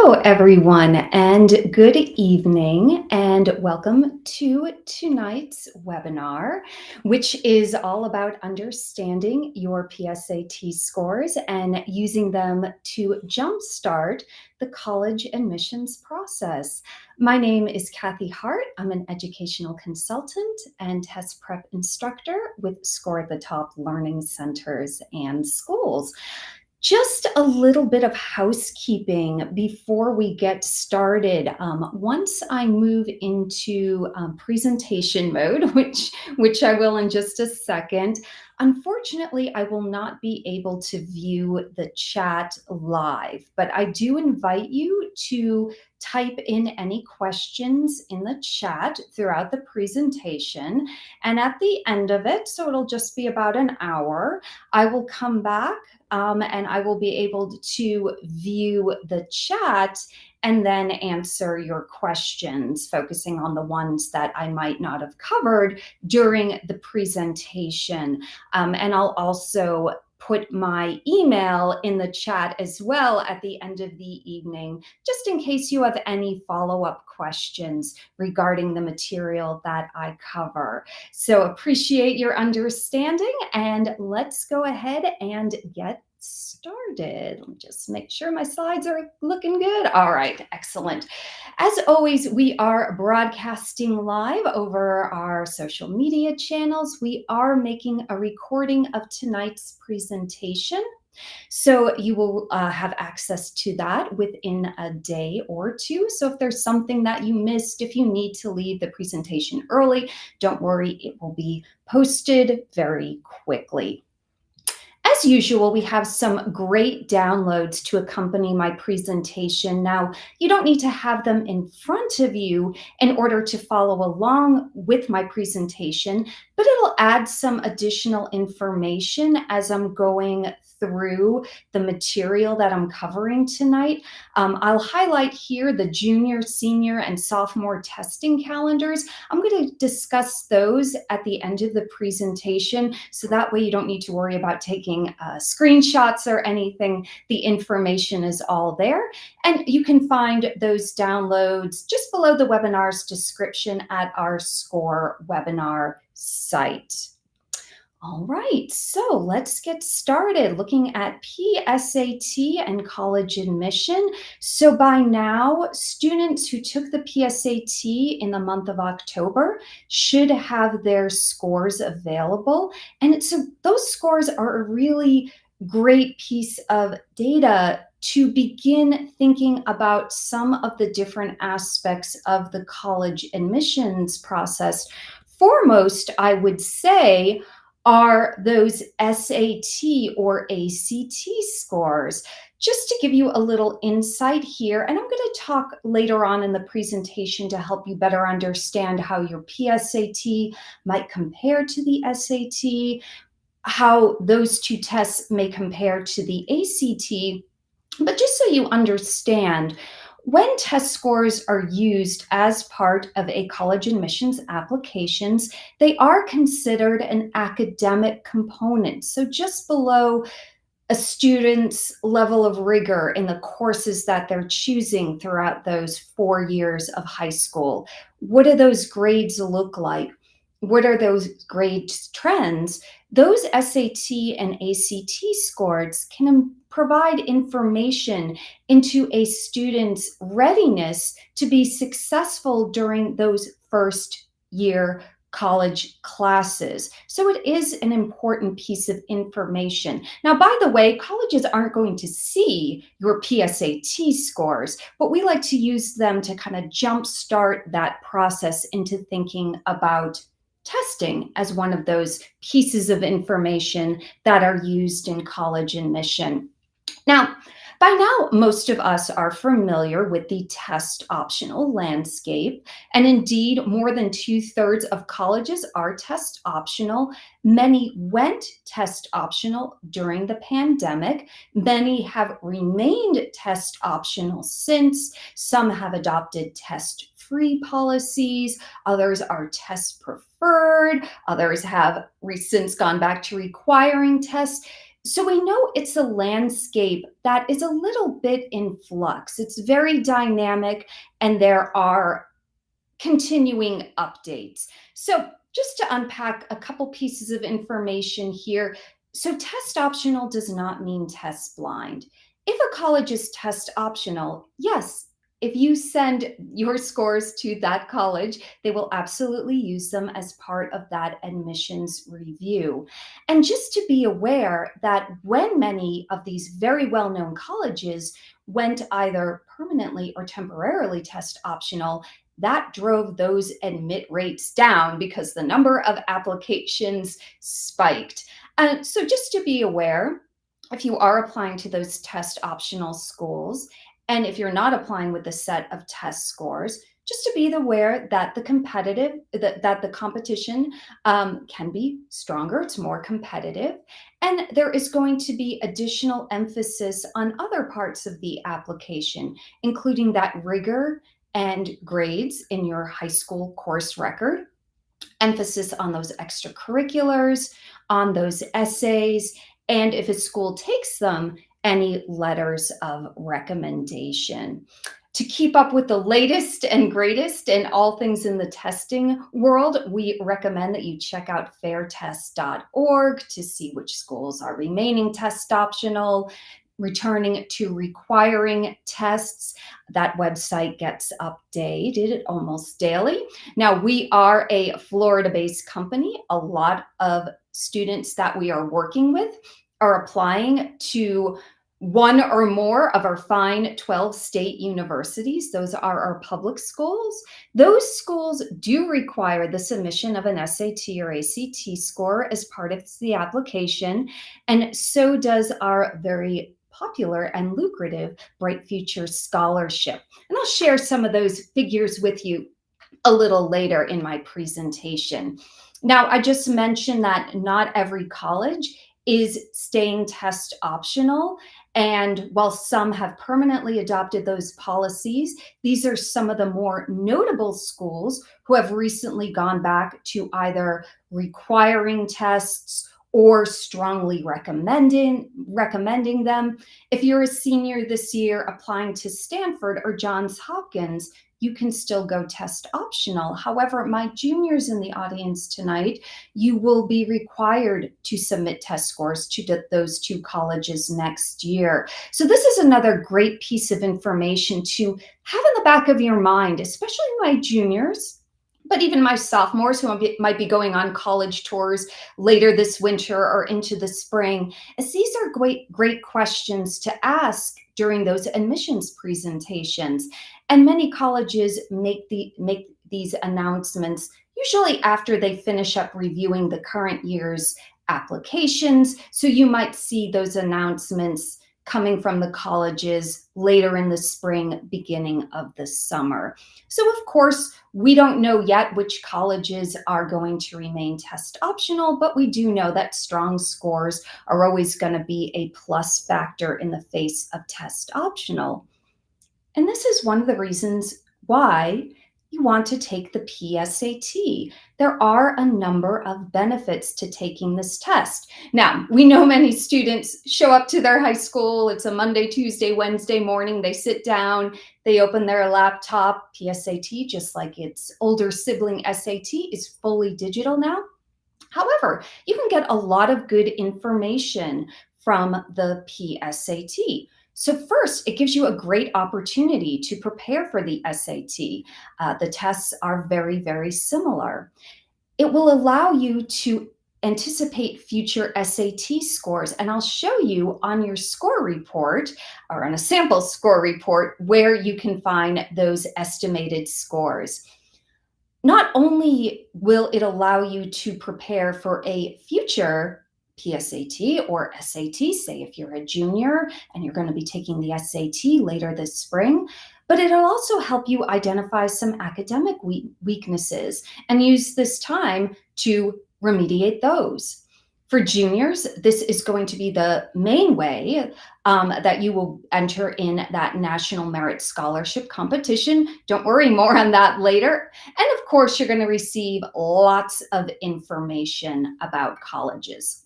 Hello, everyone, and good evening, and welcome to tonight's webinar, which is all about understanding your PSAT scores and using them to jumpstart the college admissions process. My name is Kathy Hart. I'm an educational consultant and test prep instructor with Score at the Top Learning Centers and Schools. Just a little bit of housekeeping before we get started. Once I move into presentation mode, which I will in just a second, unfortunately, I will not be able to view the chat live, but I do invite you to type in any questions in the chat throughout the presentation. And at the end of it, so it'll just be about an hour, I will come back and I will be able to view the chat and then answer your questions, focusing on the ones that I might not have covered during the presentation. And I'll also put my email in the chat as well at the end of the evening, just in case you have any follow-up questions regarding the material that I cover. So appreciate your understanding, and let's go ahead and get started. Let me just make sure my slides are looking good. All right, excellent. As always, we are broadcasting live over our social media channels. We are making a recording of tonight's presentation, so you will have access to that within a day or two. So if there's something that you missed, if you need to leave the presentation early, don't worry, it will be posted very quickly. As usual, we have some great downloads to accompany my presentation. Now, you don't need to have them in front of you in order to follow along with my presentation, but it'll add some additional information as I'm going through the material that I'm covering tonight. I'll highlight here the junior, senior, and sophomore testing calendars. I'm going to discuss those at the end of the presentation, so that way you don't need to worry about taking screenshots or anything. The information is all there, and you can find those downloads just below the webinar's description at our SCORE webinar site. All right, so let's get started looking at PSAT and college admission. So by now, students who took the PSAT in the month of October should have their scores available. And so those scores are a really great piece of data to begin thinking about some of the different aspects of the college admissions process. Foremost, I would say, are those SAT or ACT scores. Just to give you a little insight here, and I'm going to talk later on in the presentation to help you better understand how your PSAT might compare to the SAT, how those two tests may compare to the ACT. But just so you understand, when test scores are used as part of a college admissions applications, they are considered an academic component. So just below a student's level of rigor in the courses that they're choosing throughout those 4 years of high school. What do those grades look like? What are those grade trends? Those SAT and ACT scores can provide information into a student's readiness to be successful during those first year college classes. So it is an important piece of information. Now, by the way, colleges aren't going to see your PSAT scores, but we like to use them to kind of jumpstart that process into thinking about testing as one of those pieces of information that are used in college admission. Now, by now, most of us are familiar with the test optional landscape, and indeed, more than 2/3 of colleges are test optional. Many went test optional during the pandemic. Many have remained test optional since. Some have adopted test-free policies. Others are test preferred. Others have since gone back to requiring tests. So we know it's a landscape that is a little bit in flux. It's very dynamic, and there are continuing updates. So, just to unpack a couple pieces of information here. So, test optional does not mean test blind. If a college is test optional, yes, if you send your scores to that college, they will absolutely use them as part of that admissions review. And just to be aware that when many of these very well known colleges went either permanently or temporarily test optional, that drove those admit rates down because the number of applications spiked. So, just to be aware, if you are applying to those test optional schools, and if you're not applying with the set of test scores, just to be aware that that the competition can be stronger, it's more competitive, and there is going to be additional emphasis on other parts of the application, including that rigor and grades in your high school course record, emphasis on those extracurriculars, on those essays, and if a school takes them, any letters of recommendation. To keep up with the latest and greatest in all things in the testing world, we recommend that you check out fairtest.org to see which schools are remaining test optional, returning to requiring tests. That website gets updated almost daily. Now, we are a Florida based company. A lot of students that we are working with are applying to one or more of our fine 12 state universities. Those are our public schools. Those schools do require the submission of an SAT or ACT score as part of the application, and so does our very popular and lucrative Bright Future Scholarship. And I'll share some of those figures with you a little later in my presentation. Now, I just mentioned that not every college is staying test optional. And while some have permanently adopted those policies, these are some of the more notable schools who have recently gone back to either requiring tests or strongly recommending them. If you're a senior this year applying to Stanford or Johns Hopkins, you can still go test optional. However, my juniors in the audience tonight, you will be required to submit test scores to those two colleges next year. So this is another great piece of information to have in the back of your mind, especially my juniors, but even my sophomores who might be going on college tours later this winter or into the spring, as these are great questions to ask during those admissions presentations. And many colleges make these announcements usually after they finish up reviewing the current year's applications. So you might see those announcements coming from the colleges later in the spring, beginning of the summer. So of course, we don't know yet which colleges are going to remain test optional, but we do know that strong scores are always going to be a plus factor in the face of test optional. And this is one of the reasons why you want to take the PSAT. There are a number of benefits to taking this test. Now, we know many students show up to their high school. It's a Monday, Tuesday, Wednesday morning. They sit down, they open their laptop. PSAT, just like its older sibling SAT, is fully digital now. However, you can get a lot of good information from the PSAT. So first, it gives you a great opportunity to prepare for the SAT. The tests are very, very similar. It will allow you to anticipate future SAT scores, and I'll show you on your score report or on a sample score report where you can find those estimated scores. Not only will it allow you to prepare for a future PSAT or SAT, say if you're a junior and you're going to be taking the SAT later this spring, but it'll also help you identify some academic weaknesses and use this time to remediate those. For juniors, this is going to be the main way that you will enter in that National Merit Scholarship competition. Don't worry, more on that later. And of course, you're going to receive lots of information about colleges.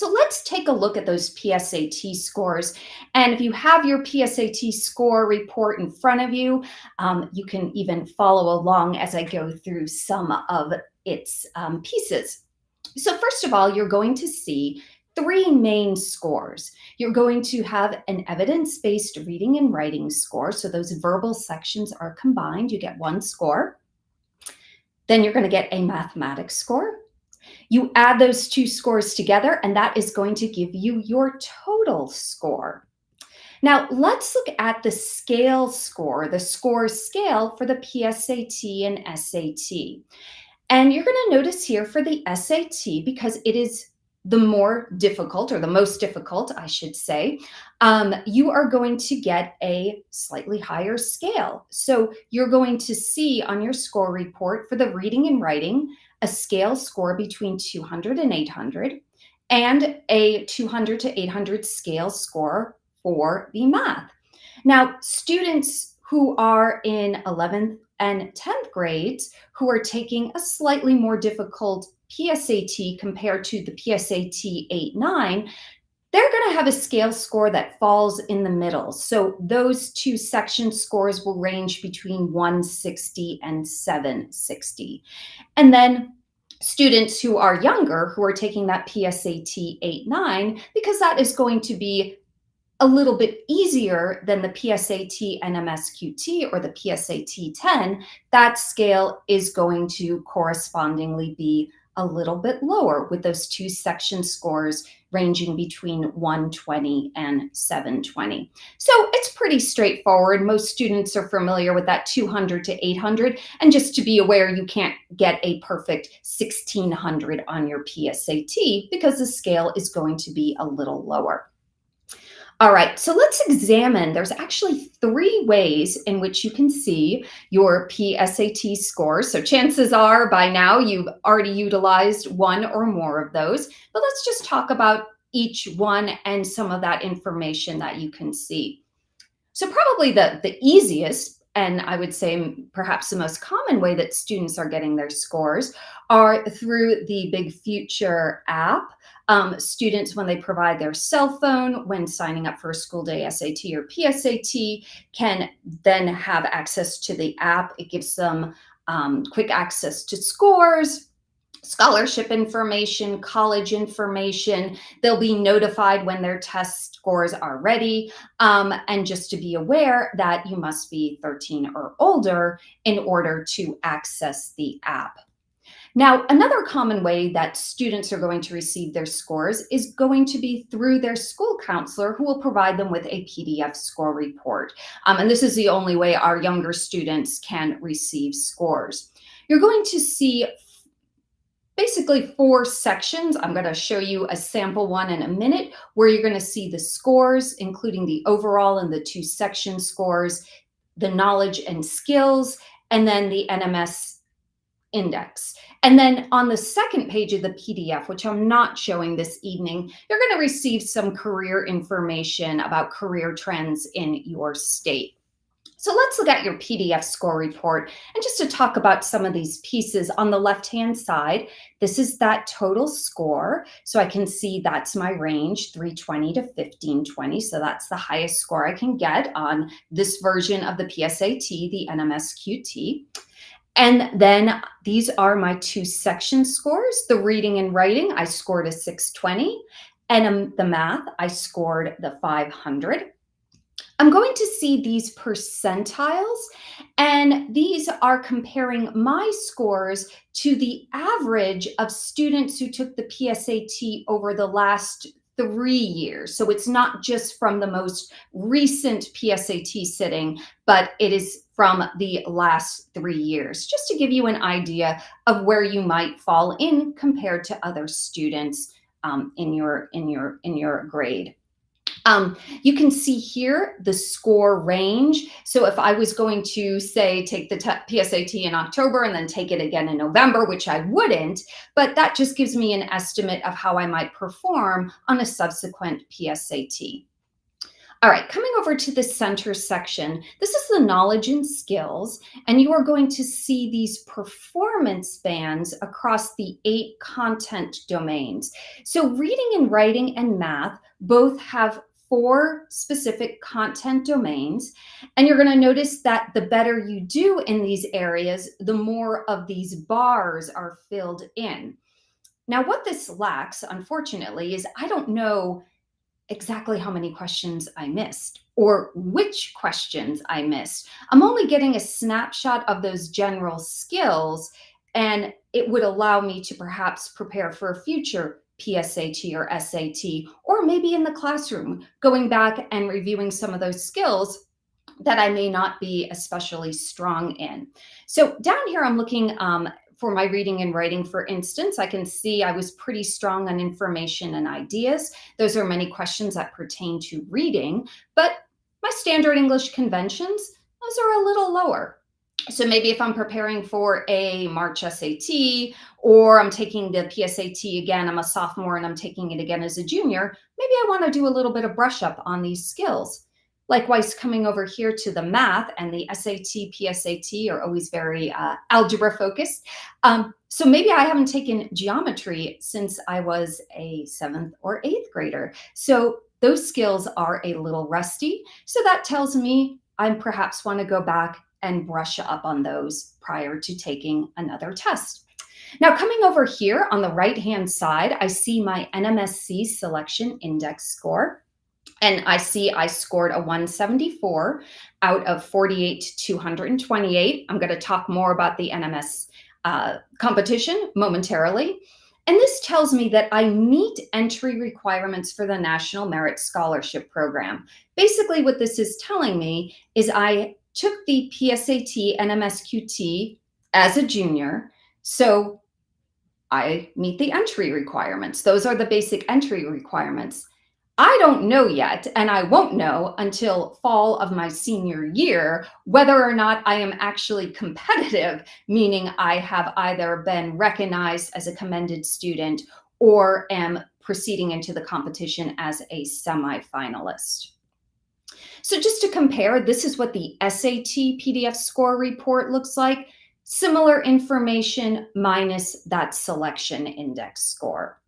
So let's take a look at those PSAT scores. And if you have your PSAT score report in front of you, you can even follow along as I go through some of its pieces. So first of all, you're going to see three main scores. You're going to have an evidence-based reading and writing score. So those verbal sections are combined. You get one score. Then you're going to get a mathematics score. You add those two scores together, and that is going to give you your total score. Now, let's look at the scale score, the score scale for the PSAT and SAT. And you're going to notice here for the SAT, because it is the more difficult, or the most difficult, I should say, you are going to get a slightly higher scale. So you're going to see on your score report for the reading and writing a scale score between 200 and 800, and a 200 to 800 scale score for the math. Now, students who are in 11th and 10th grades who are taking a slightly more difficult PSAT compared to the PSAT 8-9, they're going to have a scale score that falls in the middle. So those two section scores will range between 160 and 760. And then students who are younger, who are taking that PSAT 8-9, because that is going to be a little bit easier than the PSAT NMSQT or the PSAT 10, that scale is going to correspondingly be a little bit lower, with those two section scores ranging between 120 and 720. So it's pretty straightforward. Most students are familiar with that 200 to 800. And just to be aware, you can't get a perfect 1600 on your PSAT because the scale is going to be a little lower. All right, so let's examine. There's actually three ways in which you can see your PSAT score. So chances are by now you've already utilized one or more of those, but let's just talk about each one and some of that information that you can see. So probably the easiest, and I would say perhaps the most common way that students are getting their scores are through the Big Future app. Students, when they provide their cell phone, when signing up for a school day SAT or PSAT, can then have access to the app. It gives them quick access to scores, scholarship information, college information. They'll be notified when their test scores are ready. And just to be aware that you must be 13 or older in order to access the app. Now, another common way that students are going to receive their scores is going to be through their school counselor, who will provide them with a PDF score report. And this is the only way our younger students can receive scores. You're going to see basically four sections. I'm going to show you a sample one in a minute, where you're going to see the scores, including the overall and the two section scores, the knowledge and skills, and then the NMS index. And then on the second page of the PDF, which I'm not showing this evening, you're going to receive some career information about career trends in your state. So let's look at your PDF score report. And just to talk about some of these pieces, on the left-hand side, this is that total score. So I can see that's my range, 320 to 1520. So that's the highest score I can get on this version of the PSAT, the NMSQT. And then these are my two section scores. The reading and writing, I scored a 620. And the math, I scored the 500. I'm going to see these percentiles, and these are comparing my scores to the average of students who took the PSAT over the last 3 years. So it's not just from the most recent PSAT sitting, but it is from the last 3 years, just to give you an idea of where you might fall in compared to other students in your grade. You can see here the score range. So if I was going to say take the PSAT in October and then take it again in November, which I wouldn't, but that just gives me an estimate of how I might perform on a subsequent PSAT. All right, coming over to the center section, this is the knowledge and skills, and you are going to see these performance bands across the 8 content domains. So reading and writing and math both have 4 specific content domains, and you're going to notice that the better you do in these areas, the more of these bars are filled in. Now, what this lacks, unfortunately, is I don't know exactly how many questions I missed or which questions I missed. I'm only getting a snapshot of those general skills, and it would allow me to perhaps prepare for a future PSAT or SAT, or maybe in the classroom, going back and reviewing some of those skills that I may not be especially strong in. So down here, I'm looking for my reading and writing, for instance. I can see I was pretty strong on information and ideas. Those are many questions that pertain to reading, but my standard English conventions, those are a little lower. So maybe if I'm preparing for a March SAT, or I'm taking the PSAT again, I'm a sophomore and I'm taking it again as a junior, maybe I want to do a little bit of brush up on these skills. Likewise, coming over here to the math and the SAT, PSAT are always very algebra focused. So maybe I haven't taken geometry since I was a 7th or 8th grader. So those skills are a little rusty. So that tells me I perhaps want to go back and brush up on those prior to taking another test. Now, coming over here on the right-hand side, I see my NMSC selection index score. And I see I scored a 174 out of 48 to 228. I'm going to talk more about the NMS competition momentarily. And this tells me that I meet entry requirements for the National Merit Scholarship Program. Basically, what this is telling me is I took the PSAT NMSQT as a junior, so I meet the entry requirements. Those are the basic entry requirements. I don't know yet, and I won't know until fall of my senior year, whether or not I am actually competitive, meaning I have either been recognized as a commended student or am proceeding into the competition as a semifinalist. So just to compare, this is what the SAT PDF score report looks like. Similar information minus that selection index score.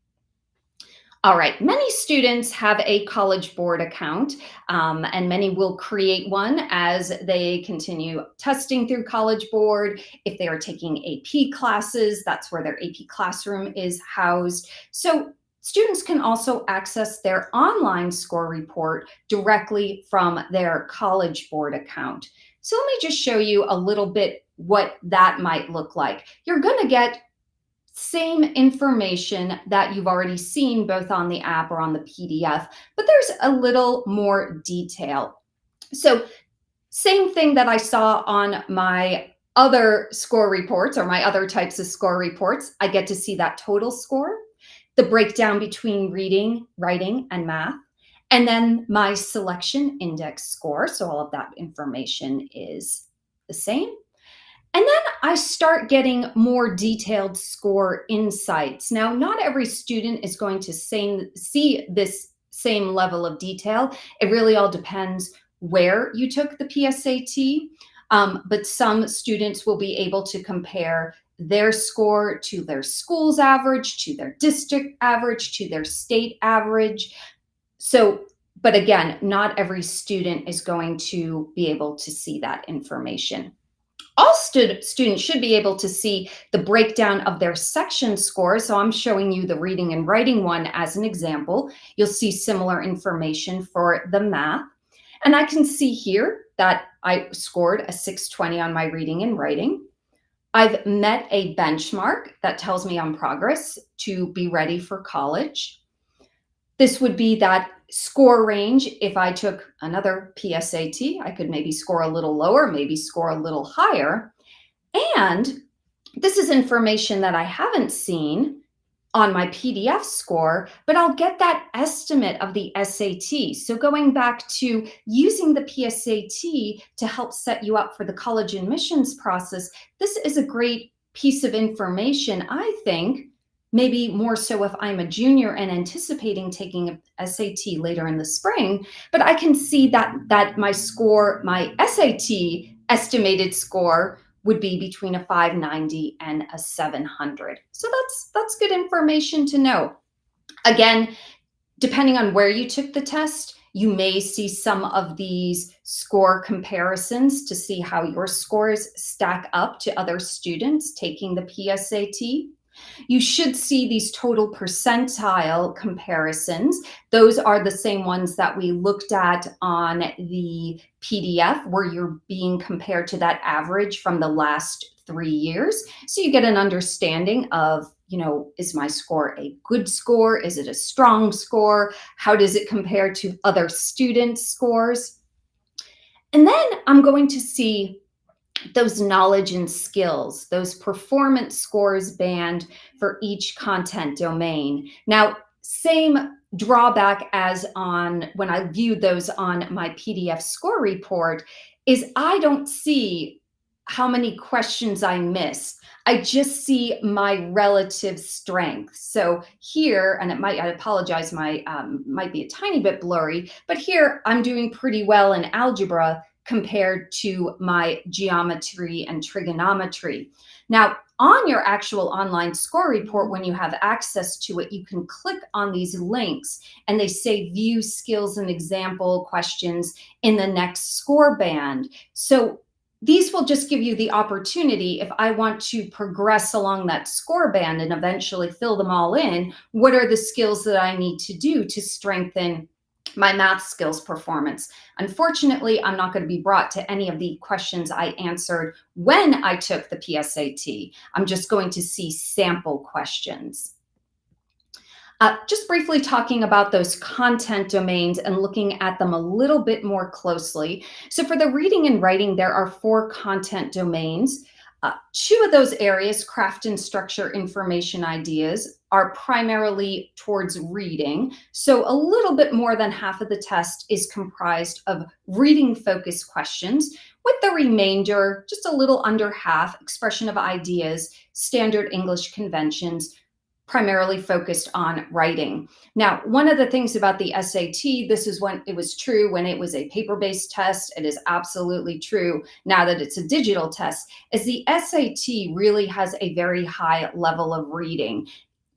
All right, many students have a College Board account, and many will create one as they continue testing through College Board. If they are taking AP classes, that's where their AP classroom is housed. So students can also access their online score report directly from their College Board account. So let me just show you a little bit what that might look like. You're going to get same information that you've already seen both on the app or on the PDF, but there's a little more detail. So same thing that I saw on my other score reports or my other types of score reports. I get to see that total score, the breakdown between reading, writing, and math, and then my selection index score. So all of that information is the same. And then I start getting more detailed score insights. Now, not every student is going to see this same level of detail. It really all depends where you took the PSAT, but some students will be able to compare their score to their school's average, to their district average, to their state average. So, but again, not every student is going to be able to see that information. All students should be able to see the breakdown of their section scores. So I'm showing you the reading and writing one as an example. You'll see similar information for the math. And I can see here that I scored a 620 on my reading and writing. I've met a benchmark that tells me I'm progress to be ready for college. This would be that score range. If I took another PSAT, I could maybe score a little lower, maybe score a little higher. And this is information that I haven't seen on my PDF score, but I'll get that estimate of the SAT. So going back to using the PSAT to help set you up for the college admissions process, this is a great piece of information, I think, maybe more so if I'm a junior and anticipating taking a SAT later in the spring, but I can see that my score, my SAT estimated score would be between a 590 and a 700. So that's good information to know. Again, depending on where you took the test, you may see some of these score comparisons to see how your scores stack up to other students taking the PSAT. You should see these total percentile comparisons. Those are the same ones that we looked at on the PDF, where you're being compared to that average from the last 3 years. So you get an understanding of, is my score a good score? Is it a strong score? How does it compare to other students' scores? And then I'm going to see those knowledge and skills, those performance scores band for each content domain. Now, same drawback as on when I viewed those on my PDF score report is I don't see how many questions I missed. I just see my relative strength. So here, and I apologize, my might be a tiny bit blurry, but here I'm doing pretty well in algebra compared to my geometry and trigonometry. Now, on your actual online score report, when you have access to it, you can click on these links and they say view skills and example questions in the next score band. So these will just give you the opportunity, if I want to progress along that score band and eventually fill them all in, what are the skills that I need to do to strengthen my math skills performance? Unfortunately, I'm not going to be brought to any of the questions I answered when I took the PSAT. I'm just going to see sample questions. Just briefly talking about those content domains and looking at them a little bit more closely. So for the reading and writing, there are 4 content domains. 2 of those areas, craft and structure information ideas, are primarily towards reading. So a little bit more than half of the test is comprised of reading focused questions, with the remainder, just a little under half, expression of ideas, standard English conventions, primarily focused on writing. Now, one of the things about the SAT, this is when it was true when it was a paper-based test. It is absolutely true now that it's a digital test, is the SAT really has a very high level of reading.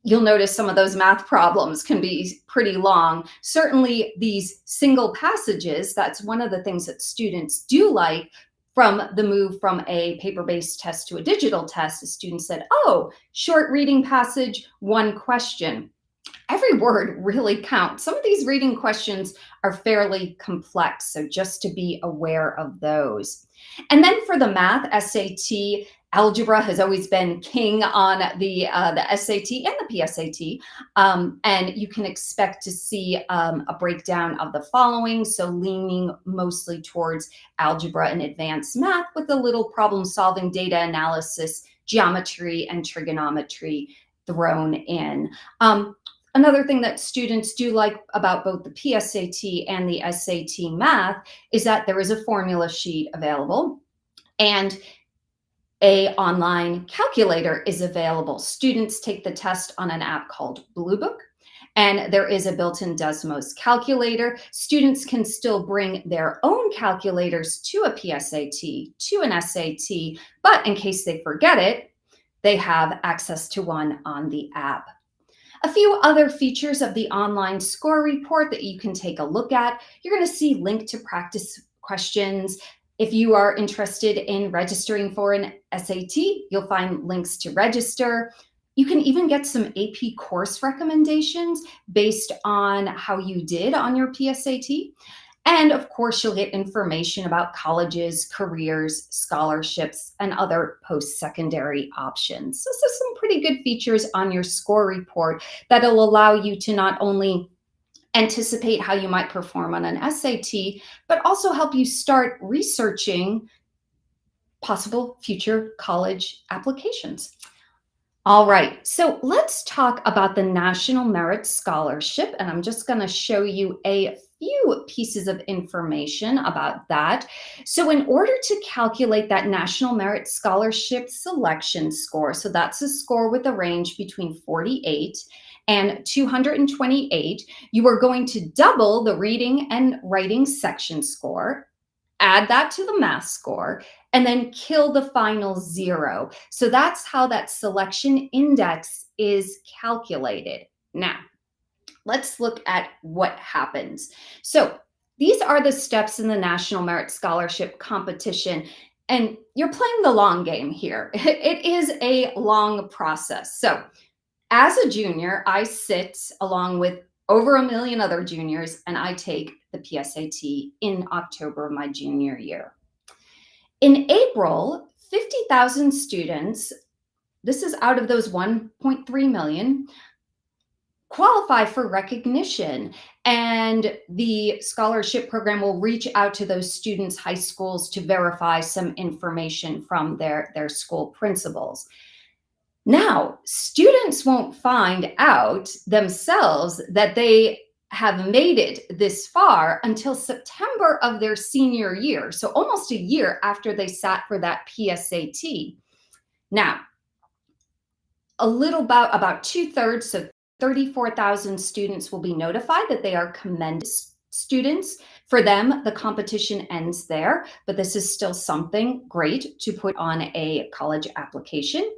You'll notice some of those math problems can be pretty long. Certainly these single passages, that's one of the things that students do like from the move from a paper-based test to a digital test. The student said, oh, short reading passage, 1 question. Every word really counts. Some of these reading questions are fairly complex, so just to be aware of those. And then for the math, SAT, algebra has always been king on the SAT and the PSAT, and you can expect to see a breakdown of the following, so leaning mostly towards algebra and advanced math with a little problem-solving, data analysis, geometry, and trigonometry thrown in. Another thing that students do like about both the PSAT and the SAT math is that there is a formula sheet available and an online calculator is available. Students take the test on an app called Blue Book, and there is a built-in Desmos calculator. Students can still bring their own calculators to a PSAT, to an SAT, but in case they forget it, they have access to one on the app. A few other features of the online score report that you can take a look at. You're going to see link to practice questions. If you are interested in registering for an SAT, you'll find links to register. You can even get some AP course recommendations based on how you did on your PSAT. And of course, you'll get information about colleges, careers, scholarships, and other post-secondary options. So some pretty good features on your score report that'll allow you to not only anticipate how you might perform on an SAT, but also help you start researching possible future college applications. All right, so let's talk about the National Merit Scholarship, and I'm just going to show you a few pieces of information about that. So in order to calculate that National Merit Scholarship selection score, so that's a score with a range between 48 and 228, you are going to double the reading and writing section score, add that to the math score, and then kill the final zero. So that's how that selection index is calculated. Now, let's look at what happens. So these are the steps in the National Merit Scholarship competition. And you're playing the long game here. It is a long process. So as a junior, I sit along with over 1 million other juniors, and I take the PSAT in October of my junior year. In April, 50,000 students, this is out of those 1.3 million, qualify for recognition, and the scholarship program will reach out to those students' high schools to verify some information from their school principals. Now, students won't find out themselves that they have made it this far until September of their senior year, so almost a year after they sat for that PSAT. Now, about 2/3, so 34,000 students will be notified that they are commended students. For them, the competition ends there, but this is still something great to put on a college application.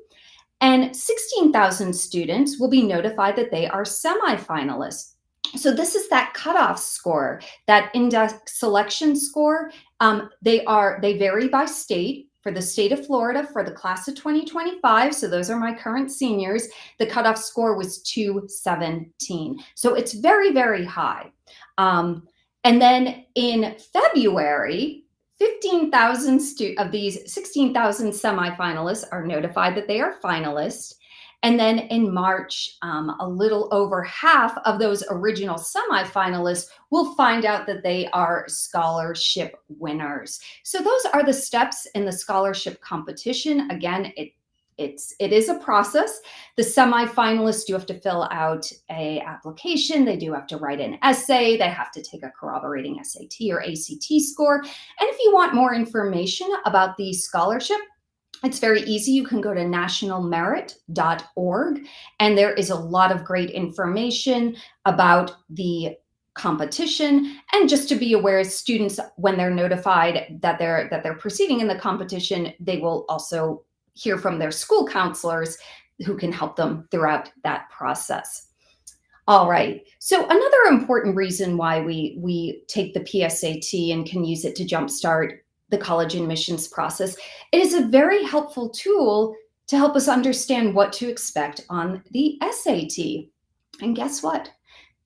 And 16,000 students will be notified that they are semifinalists. So this is that cutoff score, that index selection score. They vary by state. For the state of Florida, for the class of 2025, so those are my current seniors, the cutoff score was 217. So it's very, very high. And then in February, 15,000 of these 16,000 semifinalists are notified that they are finalists. And then in March, a little over half of those original semifinalists will find out that they are scholarship winners. So those are the steps in the scholarship competition. Again, it is a process. The semifinalists do have to fill out an application. They do have to write an essay. They have to take a corroborating SAT or ACT score. And if you want more information about the scholarship, it's very easy. You can go to nationalmerit.org, and there is a lot of great information about the competition. And just to be aware, students, when they're notified that they're proceeding in the competition, they will also hear from their school counselors who can help them throughout that process. All right. So another important reason why we take the PSAT and can use it to jumpstart the college admissions process, it is a very helpful tool to help us understand what to expect on the SAT. And guess what?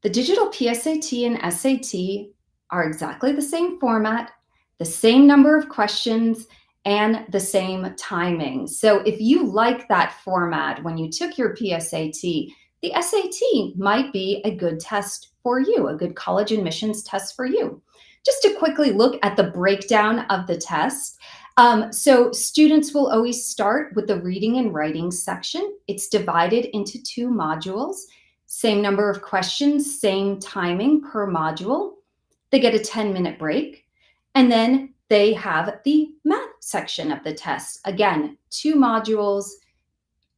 The digital PSAT and SAT are exactly the same format, the same number of questions, and the same timing. So if you like that format when you took your PSAT, the SAT might be a good test for you, a good college admissions test for you. Just to quickly look at the breakdown of the test. So students will always start with the reading and writing section. It's divided into 2 modules, same number of questions, same timing per module. They get a 10-minute break, and then they have the math section of the test. Again, 2 modules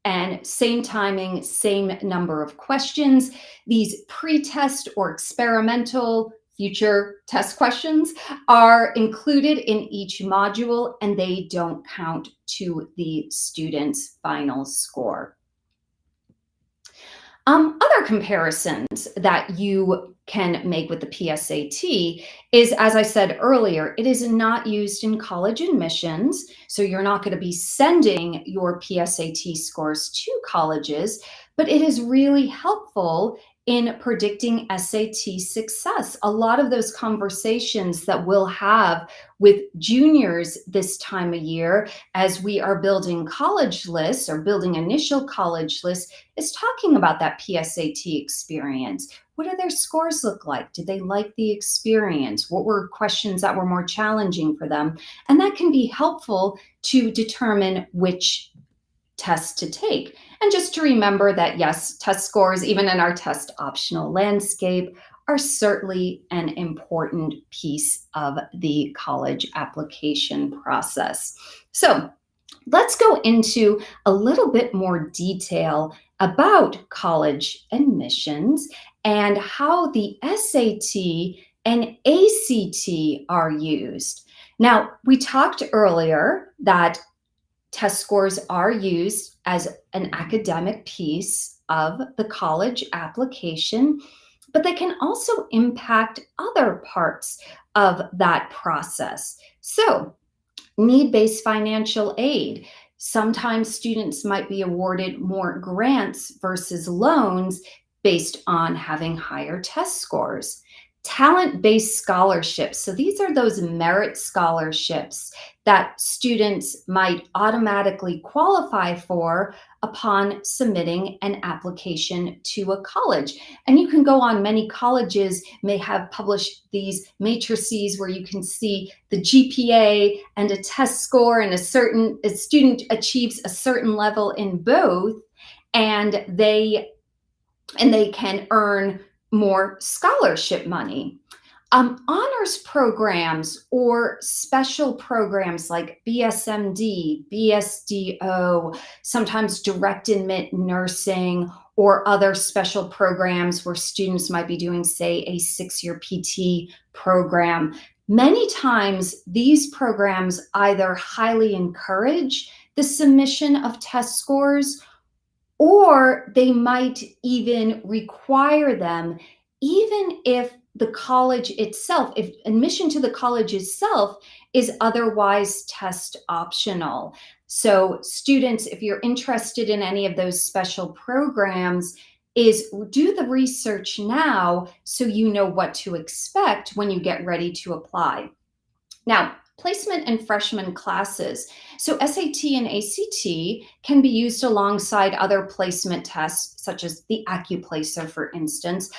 and same timing, same number of questions. These pre-test or experimental future test questions are included in each module, and they don't count to the student's final score. Other comparisons that you can make with the PSAT is, as I said earlier, it is not used in college admissions. So you're not going to be sending your PSAT scores to colleges, but it is really helpful in predicting SAT success. A lot of those conversations that we'll have with juniors this time of year as we are building college lists or building initial college lists is talking about that PSAT experience. What do their scores look like? Did they like the experience? What were questions that were more challenging for them? And that can be helpful to determine which test to take. And just to remember that, yes, test scores, even in our test optional landscape, are certainly an important piece of the college application process. So let's go into a little bit more detail about college admissions and how the SAT and ACT are used. Now, we talked earlier that test scores are used as an academic piece of the college application, but they can also impact other parts of that process. So, need-based financial aid. Sometimes students might be awarded more grants versus loans based on having higher test scores. Talent-based scholarships. So these are those merit scholarships that students might automatically qualify for upon submitting an application to a college. And you can go on, many colleges may have published these matrices where you can see the GPA and a test score, and a student achieves a certain level in both, and they can earn more scholarship money. Honors programs or special programs like BSMD, BSDO, sometimes direct admit nursing, or other special programs where students might be doing, say, a 6-year PT program. Many times, these programs either highly encourage the submission of test scores, or they might even require them, even if the college itself, if admission to the college itself is otherwise test optional. So students, if you're interested in any of those special programs, is do the research now so you know what to expect when you get ready to apply. Now, placement and freshman classes. So SAT and ACT can be used alongside other placement tests, such as the AccuPlacer, for instance,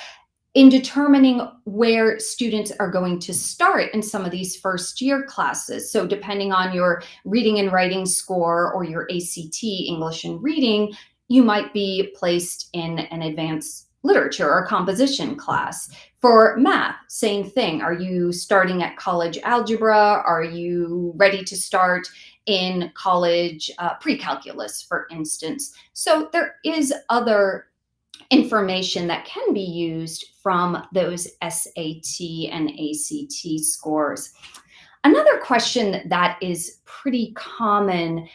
in determining where students are going to start in some of these first year classes. So depending on your reading and writing score or your ACT, English and reading, you might be placed in an advanced literature or composition class. For math, same thing. Are you starting at college algebra? Are you ready to start in college pre-calculus, for instance? So there is other information that can be used from those SAT and ACT scores. Another question that is pretty common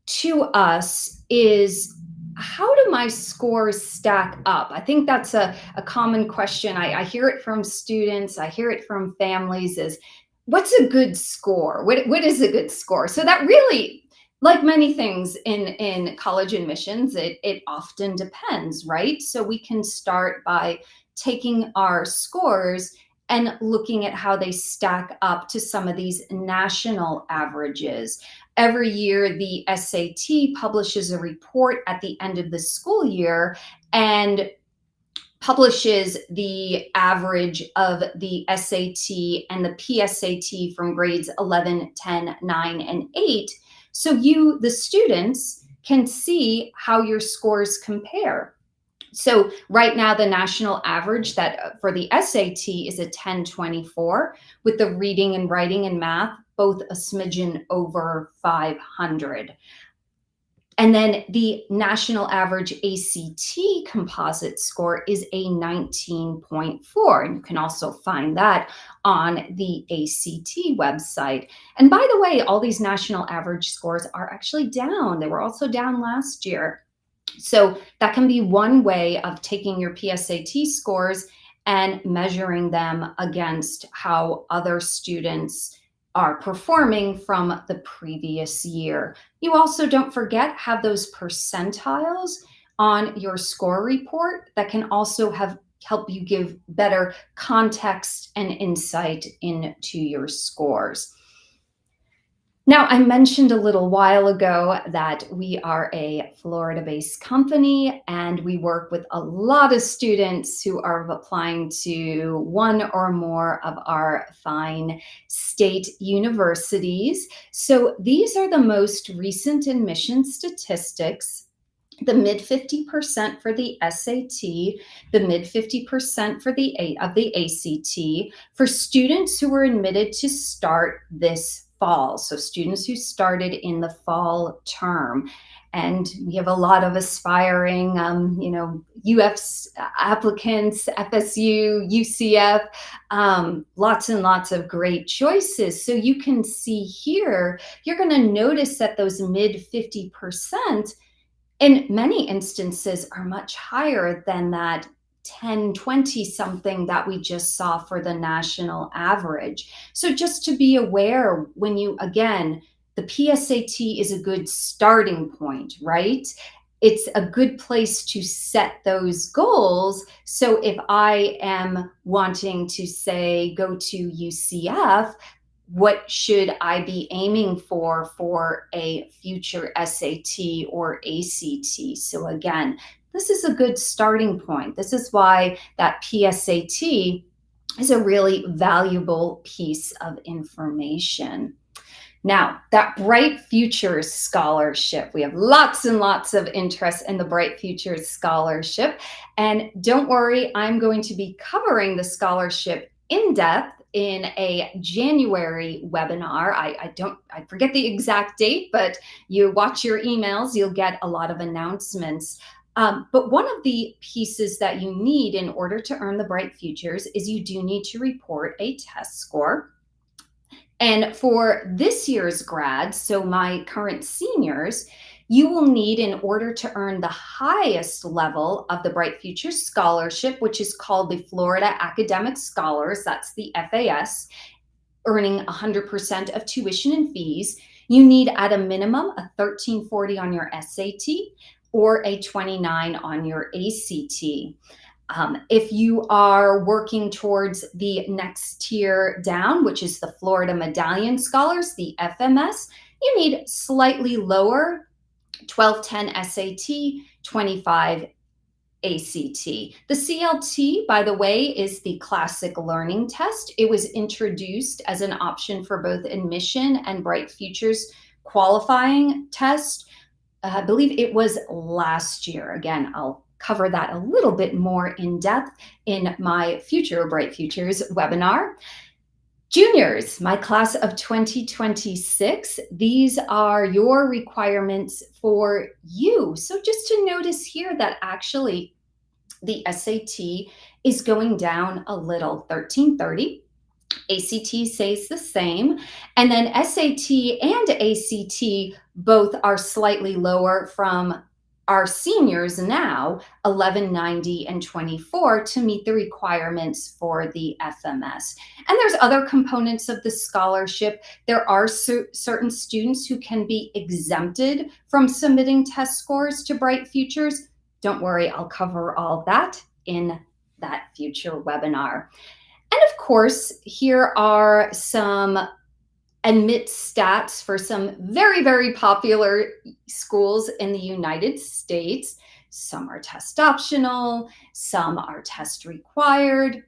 to us is, how do my scores stack up? I think that's a common question. I hear it from students, I hear it from families, is what's a good score? What is a good score? So that really, like many things in college admissions, it often depends, right? So we can start by taking our scores and looking at how they stack up to some of these national averages. Every year, the SAT publishes a report at the end of the school year and publishes the average of the SAT and the PSAT from grades 11, 10, 9, and 8. So you, the students, can see how your scores compare. So right now, the national average that for the SAT is a 1024, with the reading and writing and math both a smidgen over 500. And then the national average ACT composite score is a 19.4. And you can also find that on the ACT website. And by the way, all these national average scores are actually down. They were also down last year. So that can be one way of taking your PSAT scores and measuring them against how other students are performing from the previous year. You also, don't forget, have those percentiles on your score report that can also help you give better context and insight into your scores. Now, I mentioned a little while ago that we are a Florida-based company, and we work with a lot of students who are applying to one or more of our fine state universities. So these are the most recent admission statistics the mid 50% for the SAT, the mid 50% for the ACT for students who were admitted to start this fall. So students who started in the fall term. And we have a lot of aspiring, UF applicants, FSU, UCF, lots and lots of great choices. So you can see here, you're going to notice that those mid 50% in many instances are much higher than that 10, 20 something that we just saw for the national average. So just to be aware when you, again, the PSAT is a good starting point, right? It's a good place to set those goals. So if I am wanting to say go to UCF, what should I be aiming for a future SAT or ACT? So again, this is a good starting point. This is why that PSAT is a really valuable piece of information. Now, that Bright Futures Scholarship, we have lots and lots of interest in the Bright Futures Scholarship. And don't worry, I'm going to be covering the scholarship in depth in a January webinar. I forget the exact date, but you watch your emails, you'll get a lot of announcements. But one of the pieces that you need in order to earn the Bright Futures is you do need to report a test score. And for this year's grads, so my current seniors, you will need, in order to earn the highest level of the Bright Futures Scholarship, which is called the Florida Academic Scholars, that's the FAS, earning 100% of tuition and fees, you need at a minimum a 1340 on your SAT or a 29 on your ACT. If you are working towards the next tier down, which is the Florida Medallion Scholars, the FMS, you need slightly lower, 1210 SAT, 25 ACT. The CLT, by the way, is the classic learning test. It was introduced as an option for both admission and Bright Futures qualifying test. I believe it was last year. Again, I'll cover that a little bit more in depth in my future Bright Futures webinar. Juniors, my class of 2026, these are your requirements for you. So just to notice here that actually the SAT is going down a little, 1330. ACT stays the same. And then SAT and ACT both are slightly lower from our seniors now, 1190 and 24, to meet the requirements for the FMS. And there's other components of the scholarship. There are certain students who can be exempted from submitting test scores to Bright Futures. Don't worry, I'll cover all that in that future webinar. And of course, here are some admit stats for some very, very popular schools in the United States. Some are test optional, some are test required,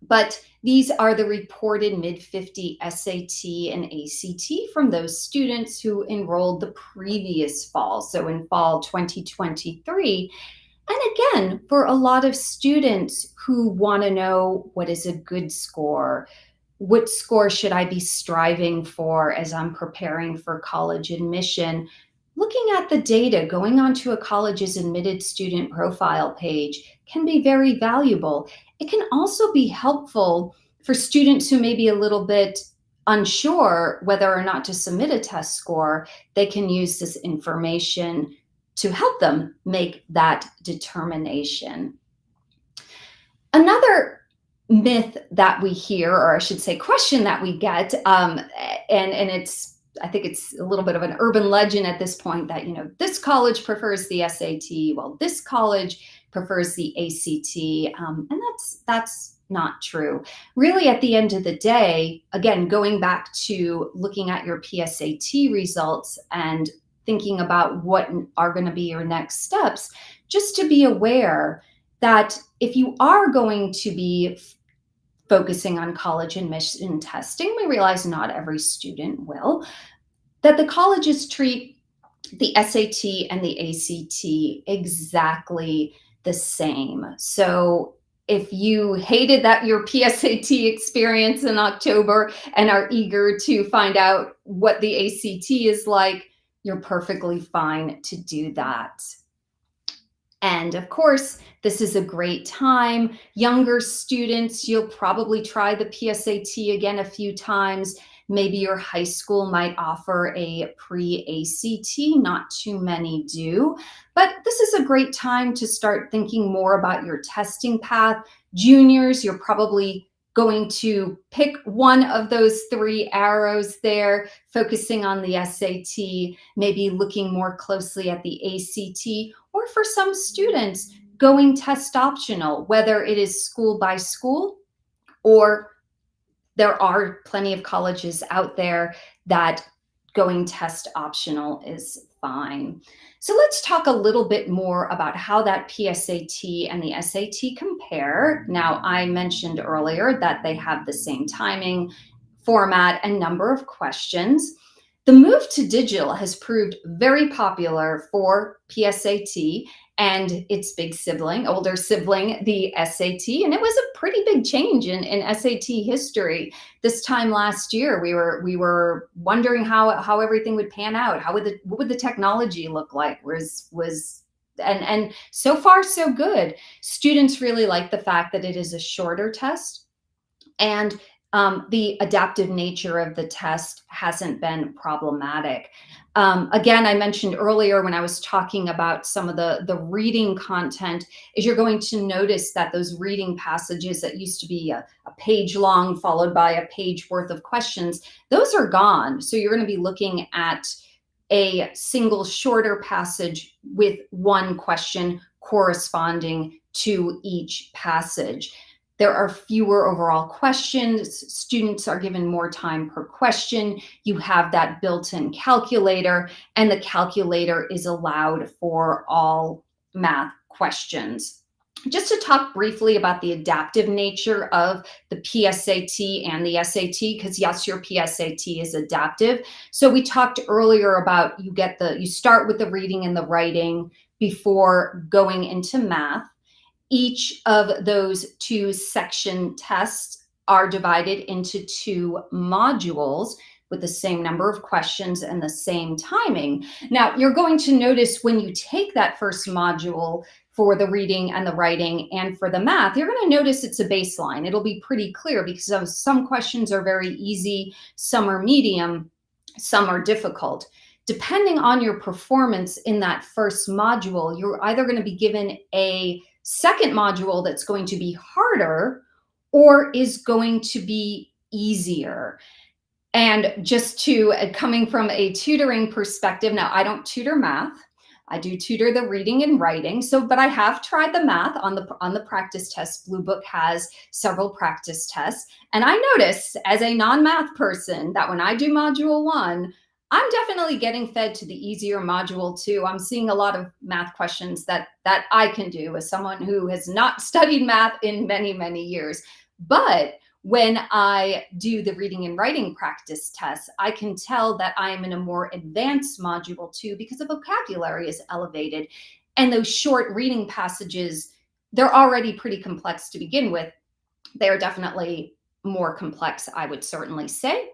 but these are the reported mid-50 SAT and ACT from those students who enrolled the previous fall, so in fall 2023. And again, for a lot of students who want to know what is a good score, what score should I be striving for as I'm preparing for college admission, looking at the data, going onto a college's admitted student profile page can be very valuable. It can also be helpful for students who may be a little bit unsure whether or not to submit a test score. They can use this information to help them make that determination. Another myth that we hear, or I should say question that we get, and I think it's a little bit of an urban legend at this point, that, this college prefers the SAT, well, this college prefers the ACT, and that's not true. Really, at the end of the day, again, going back to looking at your PSAT results and thinking about what are going to be your next steps, just to be aware that if you are going to be focusing on college admission testing, we realize not every student will, that the colleges treat the SAT and the ACT exactly the same. So if you hated that your PSAT experience in October and are eager to find out what the ACT is like, you're perfectly fine to do that. And of course, this is a great time. Younger students, you'll probably try the PSAT again a few times. Maybe your high school might offer a pre-ACT, not too many do. But this is a great time to start thinking more about your testing path. Juniors, you're probably going to pick one of those three arrows there, focusing on the SAT, maybe looking more closely at the ACT, or for some students, going test optional, whether it is school by school, or there are plenty of colleges out there that going test optional is fine. So let's talk a little bit more about how that PSAT and the SAT compare. Now, I mentioned earlier that they have the same timing, format, and number of questions. The move to digital has proved very popular for PSAT and its big sibling, older sibling, the SAT. And it was a pretty big change in SAT history. This time last year, we were wondering how everything would pan out. What would the technology look like? And so far so good. Students really like the fact that it is a shorter test, and the adaptive nature of the test hasn't been problematic. Again, I mentioned earlier when I was talking about some of the reading content, is you're going to notice that those reading passages that used to be a page long followed by a page worth of questions, those are gone. So you're going to be looking at a single shorter passage with one question corresponding to each passage. There are fewer overall questions. Students are given more time per question. You have that built-in calculator, and the calculator is allowed for all math questions. Just to talk briefly about the adaptive nature of the PSAT and the SAT, because yes, your PSAT is adaptive. So we talked earlier about you start with the reading and the writing before going into math. Each of those two section tests are divided into two modules with the same number of questions and the same timing. Now, you're going to notice when you take that first module for the reading and the writing and for the math, you're going to notice it's a baseline. It'll be pretty clear because some questions are very easy, some are medium, some are difficult. Depending on your performance in that first module, you're either going to be given a second module that's going to be harder or is going to be easier. And just to coming from a tutoring perspective, now I don't tutor math. I do tutor the reading and writing. But I have tried the math on the practice test. Blue Book has several practice tests. And I notice as a non-math person that when I do module 1, I'm definitely getting fed to the easier module 2. I'm seeing a lot of math questions that I can do as someone who has not studied math in many, many years. But when I do the reading and writing practice tests, I can tell that I am in a more advanced module 2 because the vocabulary is elevated. And those short reading passages, they're already pretty complex to begin with. They're definitely more complex, I would certainly say.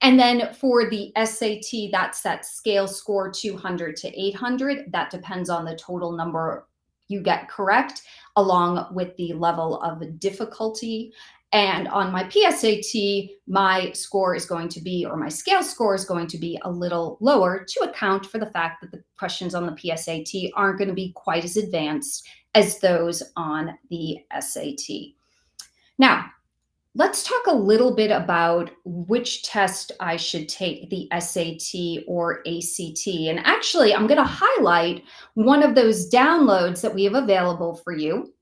And then for the SAT, that's that scale score 200 to 800. That depends on the total number you get correct, along with the level of difficulty. And on my PSAT, my score is going to be, or my scale score is going to be a little lower to account for the fact that the questions on the PSAT aren't going to be quite as advanced as those on the SAT. Now, let's talk a little bit about which test I should take, the SAT or ACT. And actually, I'm going to highlight one of those downloads that we have available for you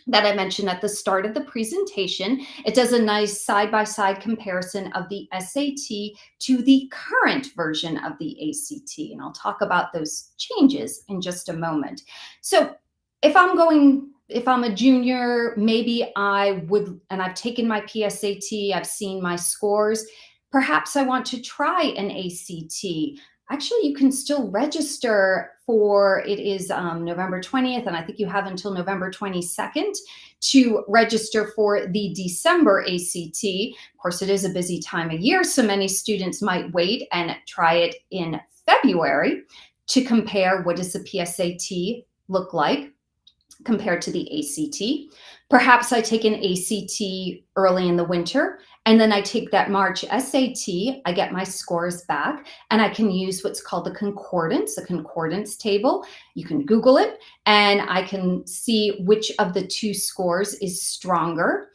that I mentioned at the start of the presentation. It does a nice side-by-side comparison of the SAT to the current version of the ACT. And I'll talk about those changes in just a moment. So if I'm a junior, maybe I would, and I've taken my PSAT, I've seen my scores, perhaps I want to try an ACT. actually, you can still register for, it is November 20th, and I think you have until November 22nd to register for the December ACT. Of course, it is a busy time of year, so many students might wait and try it in February to compare what does the PSAT look like compared to the ACT. Perhaps I take an ACT early in the winter, and then I take that March SAT, I get my scores back, and I can use what's called the concordance table. You can Google it, and I can see which of the two scores is stronger.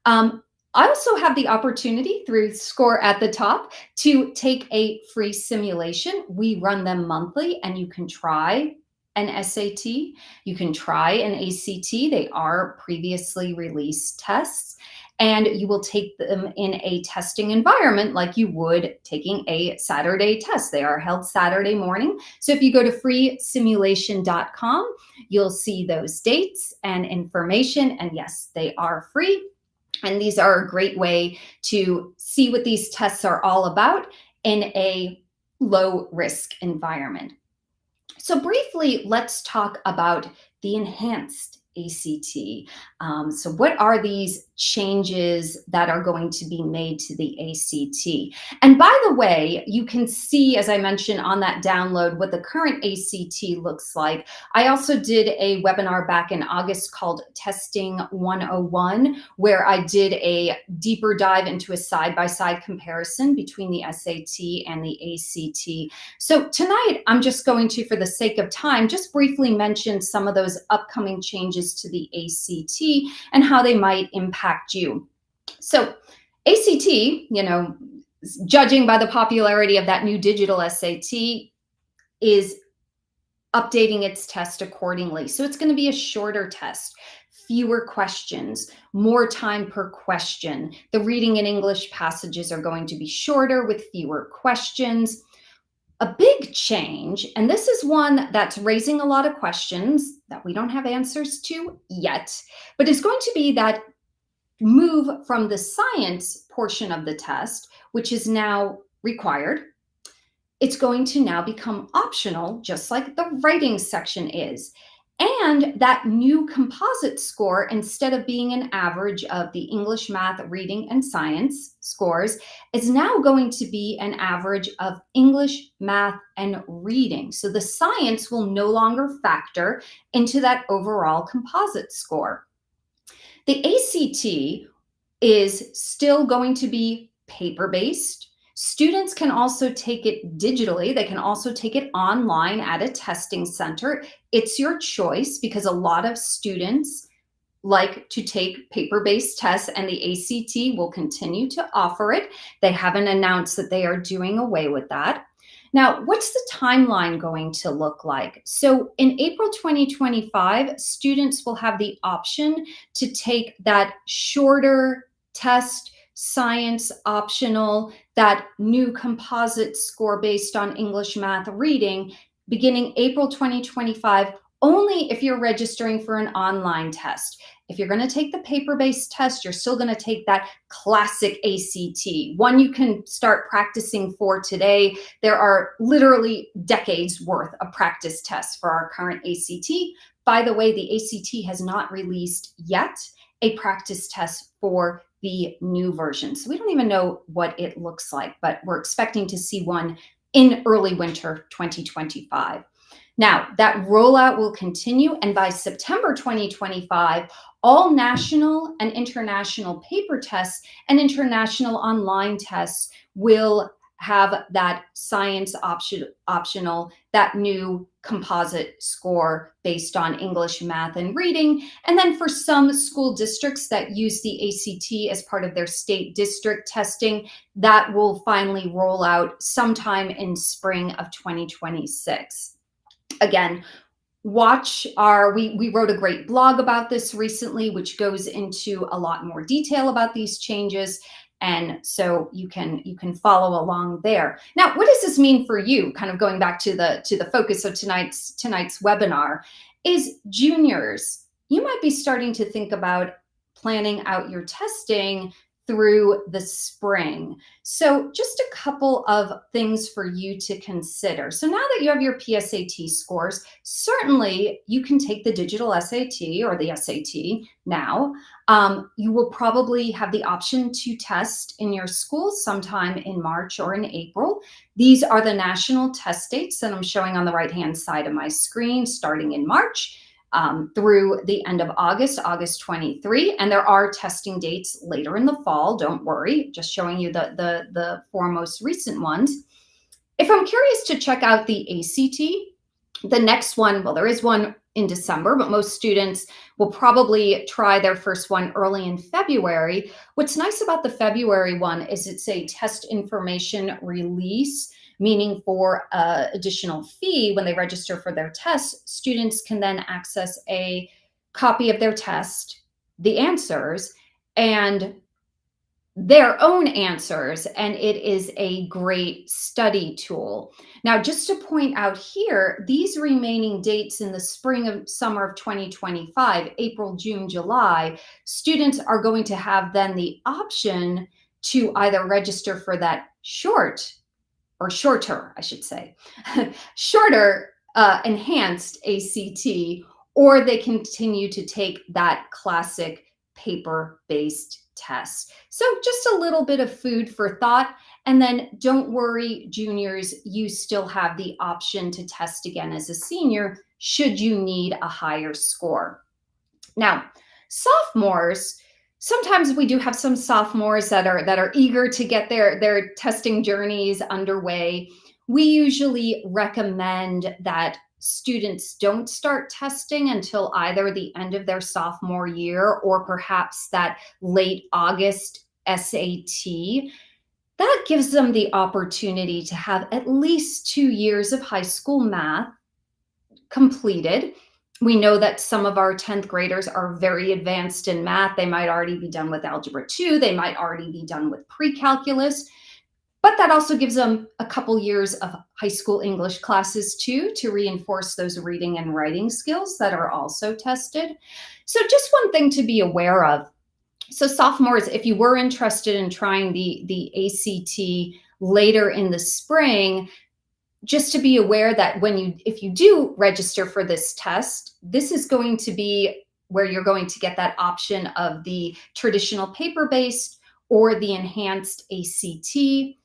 I also have the opportunity through Score at the Top to take a free simulation. We run them monthly, and you can try an SAT, you can try an ACT. They are previously released tests, and you will take them in a testing environment like you would taking a Saturday test. They are held Saturday morning. So if you go to freesimulation.com, you'll see those dates and information. And yes, they are free. And these are a great way to see what these tests are all about in a low risk environment. So briefly, let's talk about the enhanced ACT. So what are these changes that are going to be made to the ACT? And by the way, you can see, as I mentioned on that download, what the current ACT looks like. I also did a webinar back in August called Testing 101, where I did a deeper dive into a side-by-side comparison between the SAT and the ACT. So tonight, I'm just going to, for the sake of time, just briefly mention some of those upcoming changes to the ACT and how they might impact you. So ACT, judging by the popularity of that new digital SAT, is updating its test accordingly. So it's going to be a shorter test, fewer questions, more time per question. The reading and English passages are going to be shorter with fewer questions. A big change, and this is one that's raising a lot of questions that we don't have answers to yet, but is going to be that move from the science portion of the test, which is now required. It's going to now become optional, just like the writing section is. And that new composite score, instead of being an average of the English, math, reading, and science scores, is now going to be an average of English, math, and reading. So the science will no longer factor into that overall composite score. The ACT is still going to be paper-based. Students can also take it digitally. They can also take it online at a testing center. It's your choice, because a lot of students like to take paper-based tests, and the ACT will continue to offer it. They haven't announced that they are doing away with that. Now, what's the timeline going to look like? So in April 2025, students will have the option to take that shorter test, science optional, that new composite score based on English, math, reading, beginning April 2025, only if you're registering for an online test. If you're going to take the paper-based test, you're still going to take that classic ACT, one you can start practicing for today. There are literally decades worth of practice tests for our current ACT. By the way, the ACT has not released yet a practice test for the new version. So we don't even know what it looks like, but we're expecting to see one in early winter 2025. Now, that rollout will continue, and by September 2025, all national and international paper tests and international online tests will have that science optional, that new composite score based on English, math, and reading. And then for some school districts that use the ACT as part of their state district testing, that will finally roll out sometime in spring of 2026. Again, we wrote a great blog about this recently, which goes into a lot more detail about these changes. And so you can follow along there. Now, what does this mean for you? Kind of going back to the focus of tonight's webinar, is juniors. You might be starting to think about planning out your testing through the spring. So just a couple of things for you to consider. So now that you have your PSAT scores, certainly you can take the digital SAT or the SAT now. You will probably have the option to test in your school sometime in March or in April. These are the national test dates that I'm showing on the right-hand side of my screen, starting in March through the end of August, August 23. And there are testing dates later in the fall. Don't worry, just showing you the four most recent ones. If I'm curious to check out the ACT, the next one, well, there is one in December, but most students will probably try their first one early in February. What's nice about the February one is it's a test information release, meaning for additional fee when they register for their test, students can then access a copy of their test, the answers, and their own answers, and it is a great study tool. Now, just to point out here, these remaining dates in the spring of summer of 2025, April, June, July, students are going to have then the option to either register for that shorter, I should say, shorter enhanced ACT, or they continue to take that classic paper-based test. So just a little bit of food for thought. And then don't worry, juniors, you still have the option to test again as a senior should you need a higher score. Now, sophomores, sometimes we do have some sophomores that are eager to get their testing journeys underway. We usually recommend that students don't start testing until either the end of their sophomore year or perhaps that late August SAT. That gives them the opportunity to have at least 2 years of high school math completed. We know that some of our 10th graders are very advanced in math. They might already be done with Algebra 2. They might already be done with pre-calculus. But that also gives them a couple years of high school English classes too, to reinforce those reading and writing skills that are also tested. So just one thing to be aware of. So sophomores, if you were interested in trying the ACT later in the spring, just to be aware that if you do register for this test, this is going to be where you're going to get that option of the traditional paper-based or the enhanced ACT.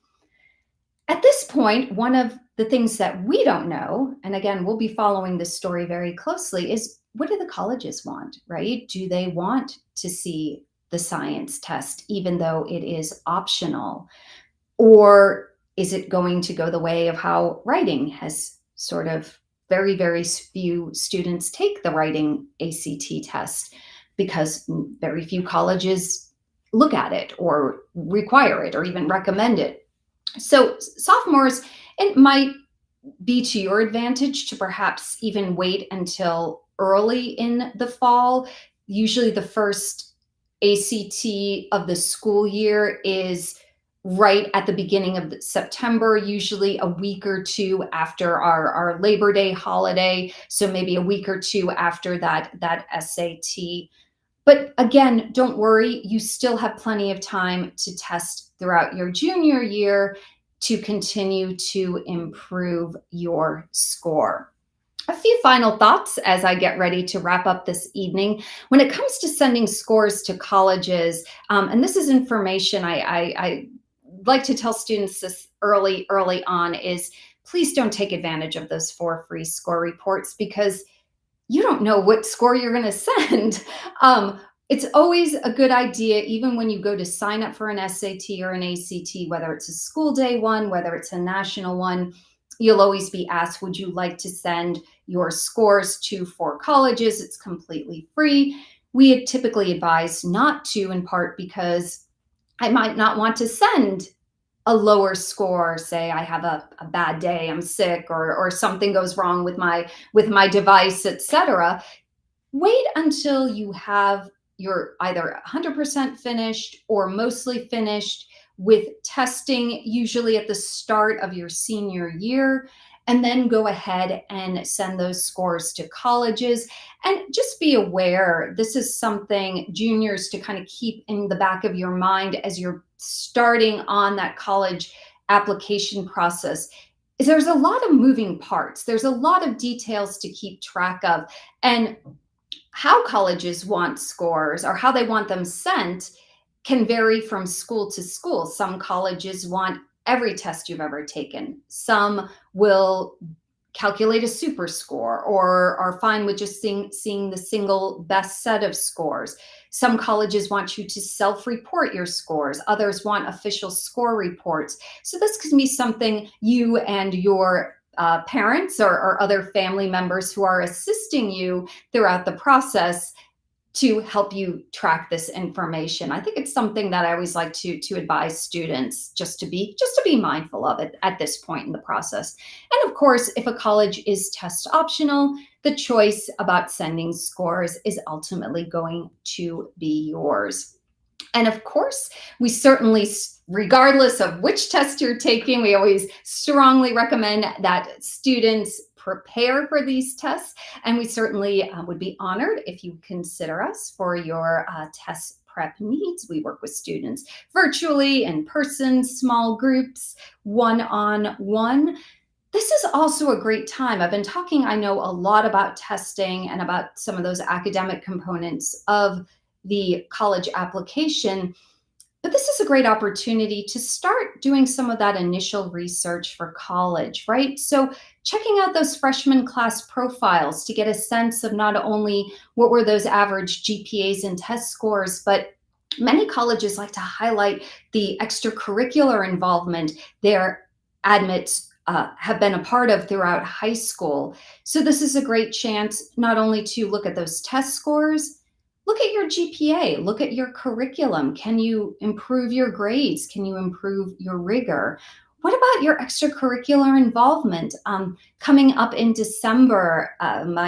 At this point, one of the things that we don't know, and again, we'll be following this story very closely, is what do the colleges want, right? Do they want to see the science test, even though it is optional? Or is it going to go the way of how writing has sort of very, very few students take the writing ACT test because very few colleges look at it or require it or even recommend it. So sophomores, it might be to your advantage to perhaps even wait until early in the fall. Usually the first ACT of the school year is right at the beginning of September, usually a week or two after our Labor Day holiday. So maybe a week or two after that SAT. But again, don't worry, you still have plenty of time to test throughout your junior year to continue to improve your score. A few final thoughts as I get ready to wrap up this evening. When it comes to sending scores to colleges, and this is information I like to tell students this early on, is please don't take advantage of those 4 free score reports because you don't know what score you're going to send. It's always a good idea, even when you go to sign up for an SAT or an ACT, whether it's a school day one, whether it's a national one, you'll always be asked, would you like to send your scores to 4 colleges? It's completely free. We typically advise not to, in part because I might not want to send a lower score. Say I have a bad day, I'm sick, or something goes wrong with my device, etc. Wait until you have your either 100% finished or mostly finished with testing, usually at the start of your senior year. and then go ahead and send those scores to colleges. And just be aware, this is something, juniors, to kind of keep in the back of your mind as you're starting on that college application process. Is there's a lot of moving parts. There's a lot of details to keep track of. And how colleges want scores or how they want them sent can vary from school to school. Some colleges want every test you've ever taken. Some will calculate a super score or are fine with just seeing the single best set of scores. Some colleges want you to self-report your scores. Others want official score reports. So this can be something you and your parents or other family members who are assisting you throughout the process to help you track this information. I think it's something that I always like to advise students just to be mindful of it at this point in the process. And of course, if a college is test optional, the choice about sending scores is ultimately going to be yours. And of course, we certainly, regardless of which test you're taking, we always strongly recommend that students prepare for these tests. And we certainly would be honored if you consider us for your test prep needs. We work with students virtually, in person, small groups, one-on-one. This is also a great time. I've been talking, I know, a lot about testing and about some of those academic components of the college application, but this is a great opportunity to start doing some of that initial research for college, right? So checking out those freshman class profiles to get a sense of not only what were those average GPAs and test scores, but many colleges like to highlight the extracurricular involvement their admits have been a part of throughout high school. So this is a great chance not only to look at those test scores, look at your GPA, look at your curriculum. Can you improve your grades? Can you improve your rigor? What about your extracurricular involvement? Coming up in December, Donna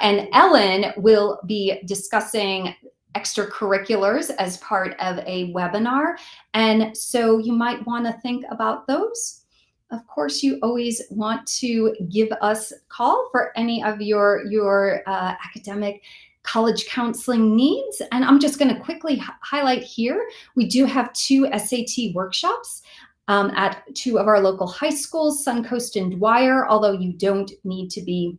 and Ellen will be discussing extracurriculars as part of a webinar. And so you might want to think about those. Of course, you always want to give us a call for any of your academic college counseling needs. And I'm just going to quickly highlight here, we do have 2 SAT workshops at 2 of our local high schools, Suncoast and Dwyer, although you don't need to be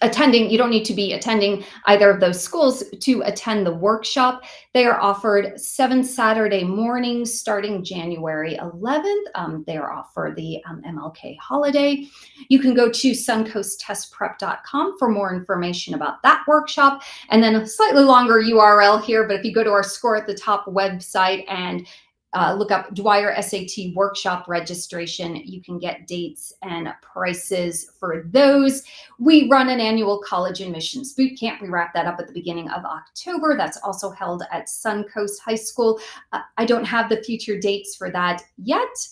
attending either of those schools to attend the workshop. They are offered 7 Saturday mornings starting January 11th. They are offered the MLK holiday. You can go to suncoasttestprep.com for more information about that workshop. And then a slightly longer URL here, but if you go to our Score at the Top website and look up Dwyer SAT workshop registration, you can get dates and prices for those. We run an annual college admissions boot camp. We wrap that up at the beginning of October. That's also held at Suncoast High School. I don't have the future dates for that yet,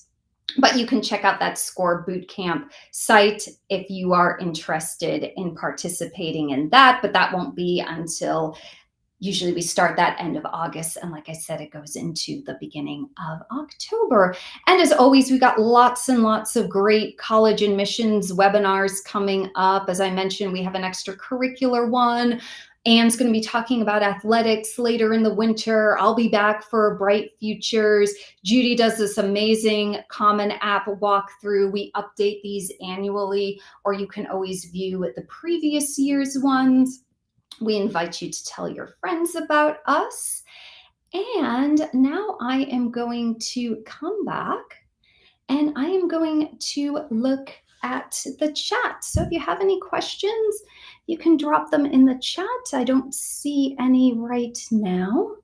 but you can check out that Score Boot Camp site if you are interested in participating in that, but that won't be until usually we start that end of August. And like I said, it goes into the beginning of October. And as always, we got lots and lots of great college admissions webinars coming up. As I mentioned, we have an extracurricular one. Anne's going to be talking about athletics later in the winter. I'll be back for Bright Futures. Judy does this amazing Common App walkthrough. We update these annually, or you can always view the previous year's ones. We invite you to tell your friends about us. And now I am going to come back and I am going to look at the chat. So if you have any questions, you can drop them in the chat. I don't see any right now.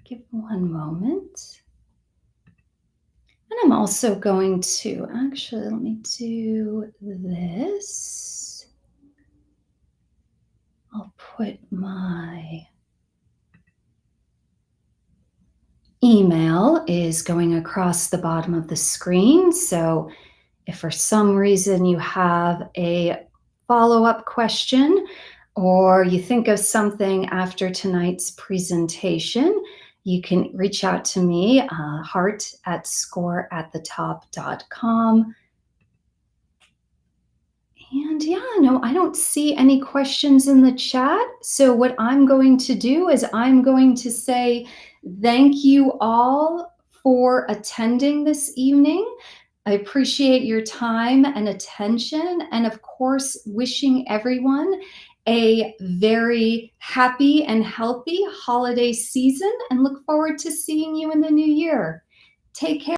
Give one moment. And I'm also going to, actually, let me do this. I'll put my email is going across the bottom of the screen. So if for some reason you have a follow-up question or you think of something after tonight's presentation, You can reach out to me, heart@scoreathetop.com. And yeah, no, I don't see any questions in the chat. So what I'm going to do is I'm going to say thank you all for attending this evening. I appreciate your time and attention, and of course, wishing everyone a very happy and healthy holiday season, and look forward to seeing you in the new year. Take care.